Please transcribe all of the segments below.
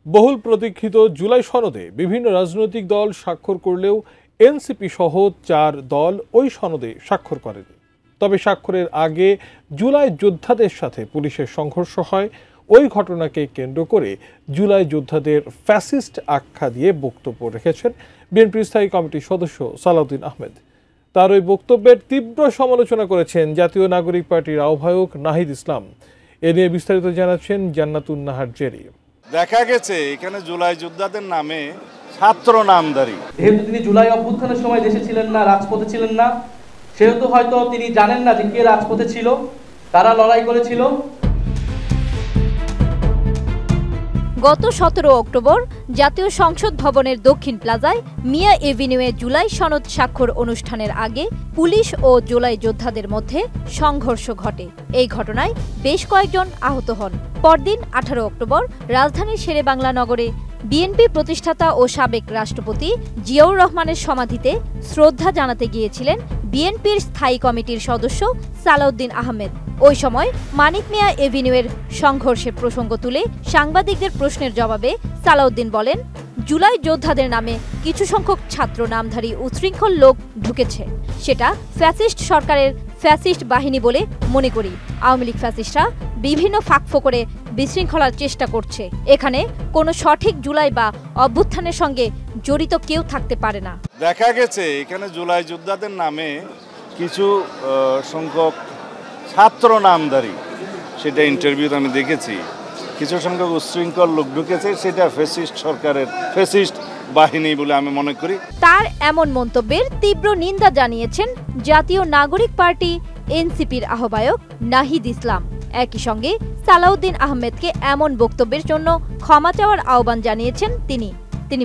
বহুল প্রতীক্ষিত জুলাই সনদে বিভিন্ন রাজনৈতিক দল স্বাক্ষর করলেও এনসিপি সহ 4 দল ওই সনদে স্বাক্ষর করেনি। তবে স্বাক্ষরের আগে জুলাই যোদ্ধাদের সাথে পুলিশের সংঘর্ষ হয়। ওই ঘটনাকে কেন্দ্র করে জুলাই যোদ্ধাদের ফ্যাসিস্ট আখ্যা দিয়ে বক্তব্য রেখেছেন বিএনপির স্থায়ী কমিটির সদস্য সালাউদ্দিন আহমেদ। তার ওই বক্তব্যের তীব্র সমালোচনা করেছেন জাতীয় নাগরিক পার্টির আহ্বায়ক নাহিদ ইসলাম। এ নিয়ে বিস্তারিত জানাচ্ছেন জান্নাতুন নাহার জেরি। দেখা গেছে এখানে জুলাই যোদ্ধাদের নামে ছাত্র নামধারী। যেহেতু তিনি জুলাই অভ্যুত্থানের সময় দেশে ছিলেন না, রাজপথে ছিলেন না, সেহেতু হয়তো তিনি জানেন না যে কে রাজপথে ছিল, কারা লড়াই করেছিল। গত 17 অক্টোবর জাতীয় সংসদ ভবনের দক্ষিণ প্লাজায় মিয়া এভিনিউয়ে জুলাই সনদ স্বাক্ষর অনুষ্ঠানের আগে পুলিশ ও জুলাই যোদ্ধাদের মধ্যে সংঘর্ষ ঘটে। এই ঘটনায় বেশ কয়েকজন আহত হন। পরদিন 18 অক্টোবর রাজধানীর শেরেবাংলা নগরে বিএনপি প্রতিষ্ঠাতা ও সাবেক রাষ্ট্রপতি জিয়াউর রহমানের সমাধিতে শ্রদ্ধা জানাতে গিয়েছিলেন বিএনপির স্থায়ী কমিটির সদস্য সালাউদ্দিন আহমেদ। ওই সময় মানিক মিয়া এভিনিউয়ের সংঘর্ষের প্রসঙ্গ তুলে সাংবাদিকদের প্রশ্নের জবাবে সালাউদ্দিন বলেন, জুলাই যোদ্ধাদের নামে কিছু সংখ্যক ছাত্র নামধারী উচ্ছৃঙ্খল লোক ঢুকেছে। সেটা ফ্যাসিস্ট সরকারের ফ্যাসিস্ট বাহিনী বলে মনে করি। আওয়ামী লীগ ফ্যাসিস্টরা বিভিন্ন ফাঁকফোকরে বিশৃঙ্খলার চেষ্টা করছে। এখানে কোনো সঠিক জুলাই বা অভ্যুত্থানের সঙ্গে জড়িত কেউ থাকতে পারে না। দেখা গেছে এখানে জুলাই যোদ্ধাদের নামে কিছু সংখ্যক ছাত্র নামধারী, সেটা ইন্টারভিউতে আমি দেখেছি, কিছু সংখ্যক উচ্ছৃঙ্খল লোক ঢুকেছে। সেটা ফ্যাসিস্ট সরকারের ফ্যাসিস্ট বাহিনী বলে আমি মনে করি। তার এমন মন্তব্যের তীব্র নিন্দা জানিয়েছেন জাতীয় নাগরিক পার্টি এনসিপির আহ্বায়ক নাহিদ ইসলাম। একই সঙ্গে সালাউদ্দিন আহমেদকে এমন বক্তব্যের জন্য ক্ষমা চাওয়ার আহ্বান জানিয়েছেন তিনি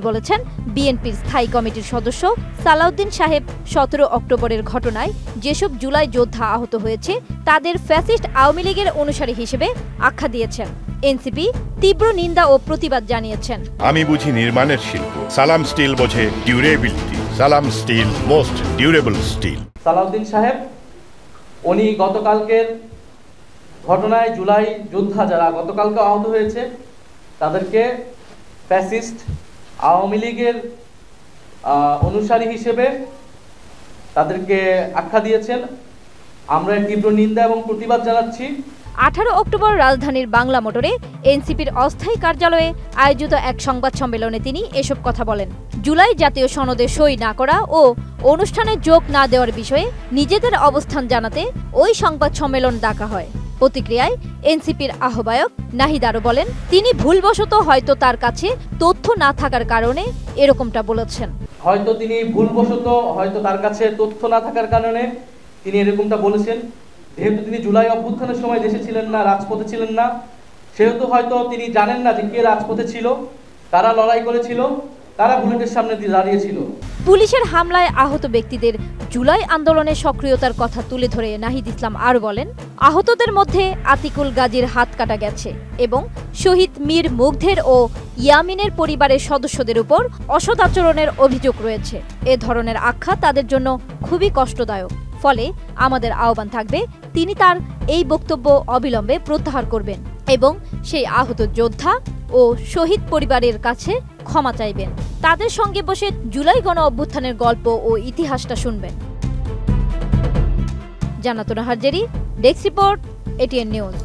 বলেছেন, বিএনপির স্থায়ী কমিটির সদস্য সালাউদ্দিন সাহেব 17 অক্টোবরের ঘটনায় যেসব জুলাই যোদ্ধা আহত হয়েছে তাদের ফ্যাসিস্ট আওয়ামী লীগের অনুসারী হিসেবে আখ্যা দিয়েছেন। এনসিপি তীব্র নিন্দা ও প্রতিবাদ জানিয়েছেন। আমি বুঝি নির্মাণের শিল্প, সালাম স্টিল বোঝে durability. Salam steel most durable steel. Salauddin সাহেব উনি গতকালকের ঘটনায় জুলাই যোদ্ধা যারা গতকালকে আহত হয়েছে তাদেরকে ফ্যাসিস্ট আওয়ামী লীগের অনুসারী হিসেবে তাদেরকে আখ্যা দিয়েছেন। আমরা তীব্র নিন্দা এবং প্রতিবাদ জানাচ্ছি। 18 অক্টোবর রাজধানীর বাংলা মোটরে এনসিপির অস্থায়ী কার্যালয়ে আয়োজিত এক সংবাদ সম্মেলনে তিনি এসব কথা বলেন। জুলাই জাতীয় সনদে সই না করা ও অনুষ্ঠানে যোগ না দেওয়ার বিষয়ে নিজেদের অবস্থান জানাতে ওই সংবাদ সম্মেলন ডাকা হয়। প্রতিক্রিয়ায় এনসিপির আহ্বায়ক নাহিদ আরও বলেন, তিনি ভুলবশত হয়তো তার কাছে তথ্য না থাকার কারণে এরকমটা বলেছেন। হয়তো তিনি ভুলবশত হয়তো তার কাছে তথ্য না থাকার কারণে তিনি এরকমটা বলেছেন। যেহেতু তিনি জুলাই অভ্যুত্থানের সময় দেশে ছিলেন না, রাজপথে ছিলেন না, সেহেতু হয়তো তিনি জানেন না যে কে রাজপথে ছিল, কারা লড়াই করেছিল, কারা বুলেটের সামনে দিয়ে দাঁড়িয়েছিল। পুলিশের হামলায় আহত ব্যক্তিদের জুলাই আন্দোলনের সক্রিয়তার কথা তুলে ধরে নাহিদ ইসলাম আরও বলেন, আহতদের মধ্যে আতিকুল গাজীর হাত কাটা গেছে এবং শহীদ মীর মুগ্ধের ও ইয়ামিনের পরিবারের সদস্যদের উপর অসৎ আচরণের অভিযোগ রয়েছে। এ ধরনের আখ্যা তাদের জন্য খুবই কষ্টদায়ক। ফলে আমাদের আহ্বান থাকবে, তিনি তার এই বক্তব্য অবিলম্বে প্রত্যাহার করবেন এবং সেই আহত যোদ্ধা ও শহীদ পরিবারের কাছে ক্ষমা চাইবেন। তাদের সঙ্গে বসে জুলাই গণ অভ্যুত্থানের গল্প ও ইতিহাসটা শুনবেন। জান্নাতুন Nahar Jerry, desk report, ATN news.